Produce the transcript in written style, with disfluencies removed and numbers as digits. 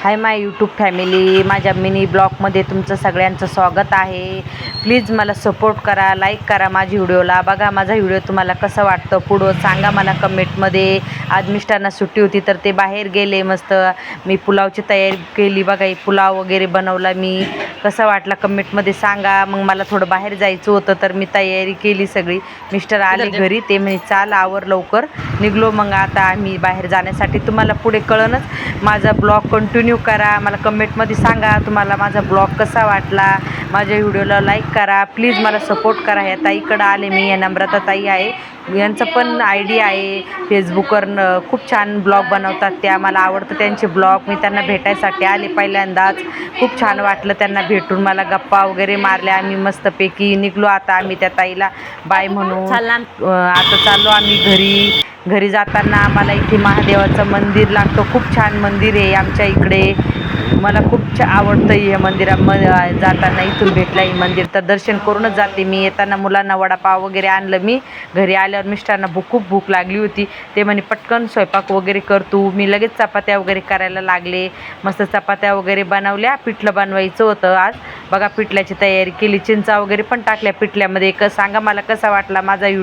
Hi my YouTube family, माझ्या mini ब्लॉगमध्ये तुमचं सगळ्यांचं स्वागत आहे. प्लीज मला सपोर्ट करा, लाईक करा माझी व्हिडिओला. बघा माझा व्हिडिओ तुम्हाला कसं वाटतं पुढं सांगा मला कमेंटमध्ये. आज मिस्टरांना सुट्टी होती तर ते बाहेर गेले. मस्त मी पुलावची तयारी केली. बघा ही पुलाव वगैरे बनवला मी. कसं वाटला कमेंटमध्ये सांगा. मग मला थोडं बाहेर जायचं होतं तर मी तयारी केली सगळी. मिस्टर आले घरी, ते म्हणे चाल आवर लवकर. निघलो मग आता आम्ही बाहेर जाण्यासाठी. तुम्हाला पुढे कळणच. माझा ब्लॉग कंटिन्यू करा. मला कमेंटमध्ये सांगा तुम्हाला माझा ब्लॉग कसा वाटला. माझ्या व्हिडिओला लाईक करा. प्लीज मला सपोर्ट करा. ह्या ताईकडं आले मी. या नम्रता ताई आहे, यांचं पण आयडी आहे फेसबुकवर. खूप छान ब्लॉग बनवतात त्या. मला आवडतं त्यांचे ब्लॉग. मी त्यांना भेटायसाठी आले पहिल्यांदाच. खूप छान वाटलं त्यांना भेटून. मला गप्पा वगैरे मारल्या. आम्ही मस्तपैकी निघलो. आता आम्ही त्या ताईला बाय म्हणून आता चाललो आम्ही घरी जाताना आम्हाला इथे महादेवाचं मंदिर लागतं. खूप छान मंदिर आहे आमच्या इकडे. मला खूप आवडतं हे मंदिरामध्ये जाताना. इथून भेटलं हे मंदिर तर दर्शन करूनच जाते मी. येताना मुलांना वडापाव वगैरे आणलं मी. घरी आल्यावर मिस्टरांना खूप भूक लागली होती. ते म्हणे पटकन स्वयंपाक वगैरे कर तू. मी लगेच चपात्या वगैरे करायला लागले. मस्त चपात्या वगैरे बनवल्या. पिठलं बनवायचं होतं आज. बघा पिठल्याची तयारी केली. चिंचा वगैरे पण टाकल्या पिठल्यामध्ये. सांगा मला कसा वाटला माझा व्हिडिओ.